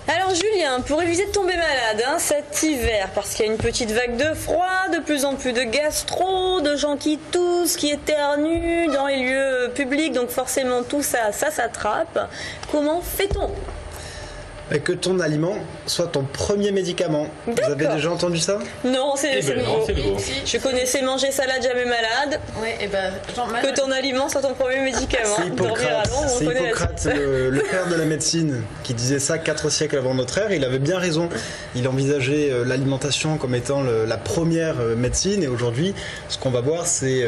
Alors Julien, pour éviter de tomber malade cet hiver, parce qu'il y a une petite vague de froid, de plus en plus de gastro, de gens qui toussent, qui éternuent dans les lieux publics, donc forcément tout ça s'attrape. Comment fait-on ? Et que ton aliment soit ton premier médicament. Vous avez déjà entendu ça ? Non, c'est nouveau. nouveau. Je connaissais manger salade jamais malade. Oui, et ben, que ton aliment soit ton premier médicament. C'est Hippocrate, le père de la médecine, qui disait ça 4 siècles avant notre ère. Il avait bien raison. Il envisageait l'alimentation comme étant la première médecine. Et aujourd'hui, ce qu'on va voir, c'est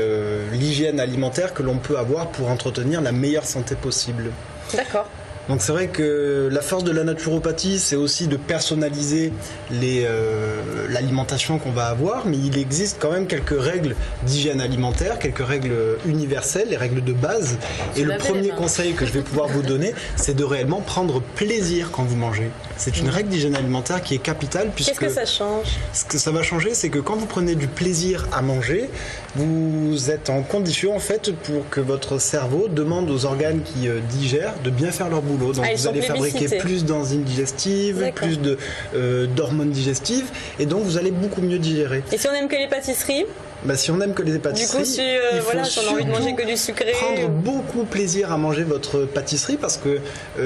l'hygiène alimentaire que l'on peut avoir pour entretenir la meilleure santé possible. D'accord. Donc c'est vrai que la force de la naturopathie, c'est aussi de personnaliser l'alimentation qu'on va avoir, mais il existe quand même quelques règles d'hygiène alimentaire, quelques règles universelles, les règles de base. Et le premier conseil que je vais pouvoir vous donner, c'est de réellement prendre plaisir quand vous mangez. C'est une règle d'hygiène alimentaire qui est capitale. Qu'est-ce que ça change ? Ce que ça va changer, c'est que quand vous prenez du plaisir à manger, vous êtes en condition en fait pour que votre cerveau demande aux organes qui digèrent de bien faire leur boulot. Donc vous allez fabriquer plus d'enzymes digestives, plus d'hormones digestives, et donc vous allez beaucoup mieux digérer. Et si on n'aime que les pâtisseries ? Si on aime que les pâtisseries, du coup, si on a envie de manger que du sucré, prendre beaucoup plaisir à manger votre pâtisserie, parce que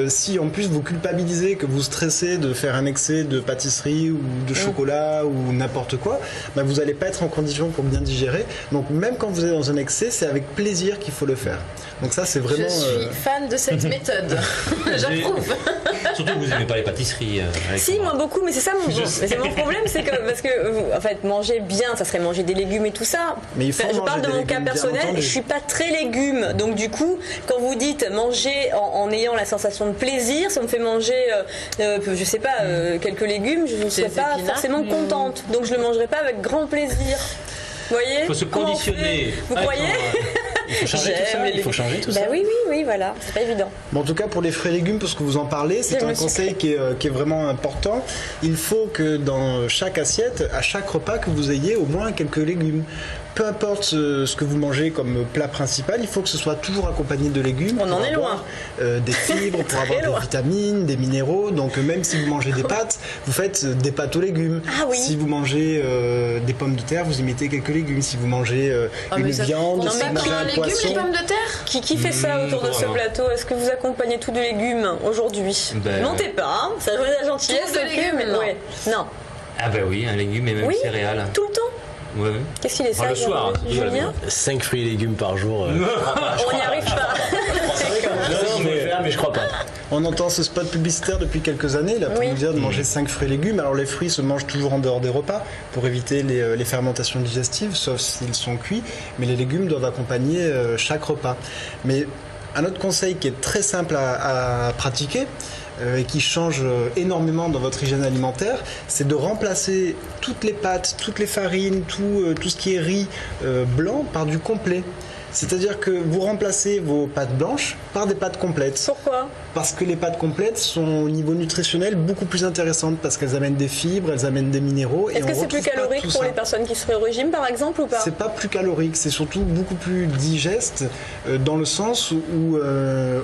si en plus vous culpabilisez, que vous stressez de faire un excès de pâtisserie ou de chocolat ou n'importe quoi, vous n'allez pas être en condition pour bien digérer. Donc même quand vous êtes dans un excès, c'est avec plaisir qu'il faut le faire. Donc ça, c'est vraiment... Je suis fan de cette méthode. J'approuve. Surtout que vous n'aimez pas les pâtisseries. Si, moi beaucoup, mais c'est ça mon problème, c'est que parce que en fait manger bien, ça serait manger des légumes et tout ça. Mais il faut je parle de mon cas personnel, je suis pas très légumes, donc du coup, quand vous dites manger en ayant la sensation de plaisir, ça me fait manger, je sais pas, quelques légumes, je ne serais pas forcément contente, donc je le mangerai pas avec grand plaisir. Vous voyez ? Il faut se conditionner. Vous croyez ? Il faut changer tout ça. Oui, voilà, c'est pas évident. Bon, en tout cas, pour les fruits et légumes, puisque vous en parlez, c'est un conseil qui est vraiment important. Il faut que dans chaque assiette, à chaque repas, que vous ayez au moins quelques légumes. Peu importe ce que vous mangez comme plat principal, il faut que ce soit toujours accompagné de légumes. On en est loin. Des fibres, pour avoir des vitamines, des minéraux. Donc même si vous mangez des pâtes, vous faites des pâtes aux légumes. Ah oui. Si vous mangez des pommes de terre, vous y mettez quelques légumes. Si vous mangez une viande, si vous mangez un poisson. Les pommes de terre ? Qui fait ça autour de ce plateau ? Est-ce que vous accompagnez tout de légumes aujourd'hui ? Mentez pas, ça joue la gentillesse. Tout de légumes, non. Ah oui, un légume et même céréales. Tout le temps ? Oui. Qu'est-ce qu'il est ça le soir, Julien ? 5 fruits et légumes par jour. On n'y arrive pas. Mais je crois pas. On entend ce spot publicitaire depuis quelques années là, pour nous dire de manger 5 fruits et légumes. Alors les fruits se mangent toujours en dehors des repas pour éviter les fermentations digestives, sauf s'ils sont cuits. Mais les légumes doivent accompagner chaque repas. Mais un autre conseil qui est très simple à pratiquer, et qui change énormément dans votre hygiène alimentaire, c'est de remplacer toutes les pâtes, toutes les farines, tout ce qui est riz blanc par du complet. C'est-à-dire que vous remplacez vos pâtes blanches par des pâtes complètes. Pourquoi ? Parce que les pâtes complètes sont au niveau nutritionnel beaucoup plus intéressantes parce qu'elles amènent des fibres, elles amènent des minéraux. Est-ce que c'est plus calorique pour les personnes qui seraient au régime par exemple ou pas ? C'est pas plus calorique, c'est surtout beaucoup plus digeste dans le sens où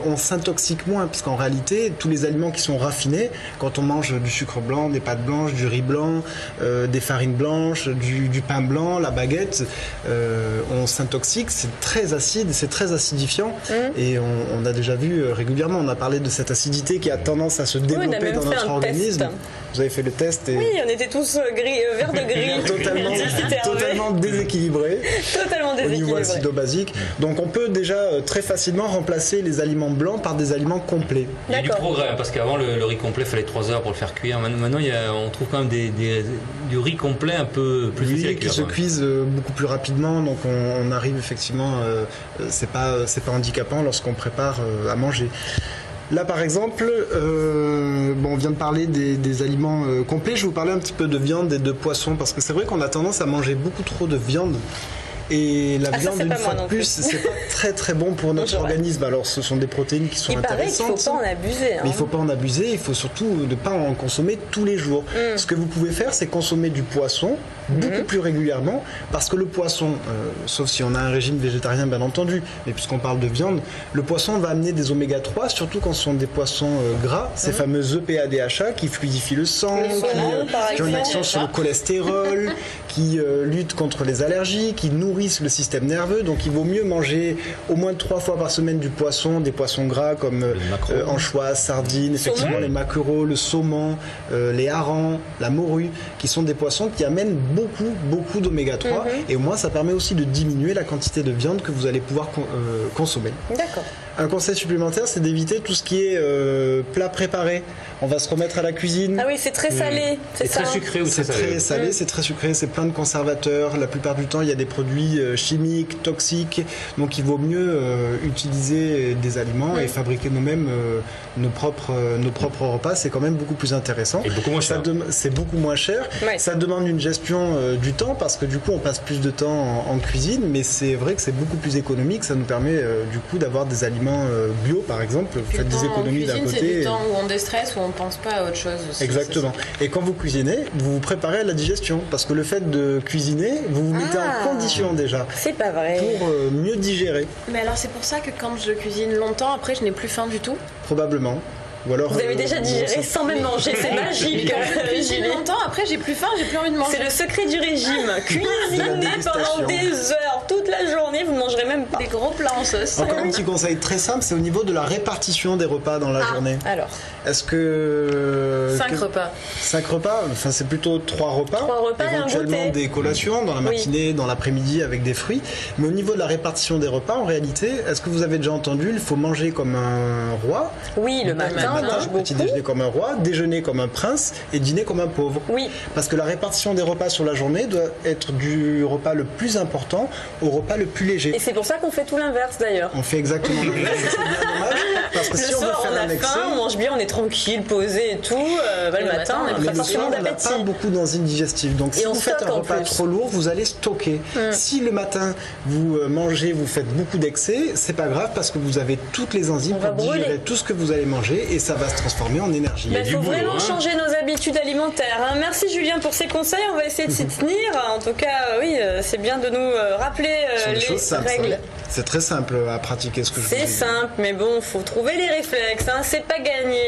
on s'intoxique moins parce qu'en réalité tous les aliments qui sont raffinés, quand on mange du sucre blanc, des pâtes blanches, du riz blanc, des farines blanches, du pain blanc, la baguette, on s'intoxique, c'est très acide, c'est très acidifiant et on a déjà vu régulièrement, on a parlé de cette acidité qui a tendance à se développer dans notre organisme. Vous avez fait le test et... Oui, on était tous verts de gris. totalement déséquilibrés. Totalement déséquilibrés. Au niveau acido-basique. Donc on peut déjà très facilement remplacer les aliments blancs par des aliments complets. Il y a du progrès, parce qu'avant le riz complet, il fallait 3 heures pour le faire cuire. Maintenant, on trouve quand même du riz complet un peu plus facile à cuire. Qui se cuisent beaucoup plus rapidement, donc on arrive effectivement, c'est pas handicapant lorsqu'on prépare à manger. Là, par exemple, on vient de parler des aliments complets. Je vais vous parler un petit peu de viande et de poisson, parce que c'est vrai qu'on a tendance à manger beaucoup trop de viande. Et la ça, viande, c'est une pas fois moi de non plus, c'est pas très très bon pour notre organisme. Alors ce sont des protéines qui sont Il paraît qu'il intéressantes. faut pas en abuser. Hein. Mais il faut pas en abuser, il faut surtout ne pas en consommer tous les jours. Ce que vous pouvez faire, c'est consommer du poisson beaucoup plus régulièrement, parce que le poisson, sauf si on a un régime végétarien bien entendu, mais puisqu'on parle de viande, le poisson va amener des oméga 3, surtout quand ce sont des poissons gras, ces fameux EPA DHA qui fluidifient le sang, qui ont une action sur le cholestérol, qui luttent contre les allergies, qui nourrissent le système nerveux. Donc il vaut mieux manger au moins 3 fois par semaine du poisson, des poissons gras comme anchois, sardines, effectivement les maquereaux, le saumon, les harengs, la morue, qui sont des poissons qui amènent beaucoup d'oméga 3 et au moins ça permet aussi de diminuer la quantité de viande que vous allez pouvoir consommer. D'accord. Un conseil supplémentaire, c'est d'éviter tout ce qui est plat préparé. On va se remettre à la cuisine. Ah oui, c'est très salé, c'est ça. Très sucré ou C'est très salé, c'est très sucré, c'est plein de conservateurs. La plupart du temps, il y a des produits chimiques, toxiques. Donc, il vaut mieux utiliser des aliments et fabriquer nous-mêmes nos propres repas. C'est quand même beaucoup plus intéressant. Et beaucoup moins cher. C'est beaucoup moins cher. Ouais. Ça demande une gestion du temps parce que du coup, on passe plus de temps en cuisine. Mais c'est vrai que c'est beaucoup plus économique. Ça nous permet du coup d'avoir des aliments bio, par exemple. Faites des économies d'un côté. C'est du temps où on déstresse, où on pense pas à autre chose aussi. Exactement. Et quand vous cuisinez, vous vous préparez à la digestion. Parce que le fait de cuisiner, vous vous mettez en condition déjà. C'est pas vrai. Pour mieux digérer, Mais alors c'est pour ça que quand je cuisine longtemps, après je n'ai plus faim du tout. probablement. Ou alors, Vous avez déjà digéré sans même manger, c'est magique. Cuisine longtemps, après j'ai plus faim, j'ai plus envie de manger. C'est le secret du régime. Cuisiner pendant des heures, toute la journée, vous ne mangerez même pas. Des gros plats en sauce. Encore un petit conseil très simple, c'est au niveau de la répartition des repas dans la journée. Alors, Est-ce que... 5 repas. 5 repas, enfin c'est plutôt 3 repas. 3 repas et un éventuellement goûter. des collations dans la matinée, dans l'après-midi avec des fruits. Mais au niveau de la répartition des repas, en réalité, est-ce que vous avez déjà entendu, il faut manger comme un roi, oui, le matin, on mange petit beaucoup. déjeuner comme un roi, déjeuner comme un prince et dîner comme un pauvre. Oui. Parce que la répartition des repas sur la journée doit être du repas le plus important au repas le plus léger. Et c'est pour ça qu'on fait tout l'inverse d'ailleurs. On fait exactement le même. C'est bien dommage parce que Le si on veut soir, faire on un a excès, faim, on mange bien, on est tranquille, posé et tout. Le matin, on n'a mais pas le soir, forcément on n'a d'appétit. pas beaucoup d'enzymes digestives. Donc si Et on vous faites un stocke en repas plus. trop lourd, vous allez stocker. Si le matin vous mangez, vous faites beaucoup d'excès, c'est pas grave parce que vous avez toutes les enzymes On va pour digérer brûler. tout ce que vous allez manger et ça va se transformer en énergie. Il faut boulot, vraiment hein. changer nos habitudes alimentaires. Hein. Merci Julien pour ces conseils, on va essayer de s'y tenir. En tout cas, oui, c'est bien de nous rappeler Ce sont des choses les simples, règles. ça. C'est très simple à pratiquer ce que je vous ai C'est dit. simple, mais bon, faut trouver les réflexes, hein. C'est pas gagné.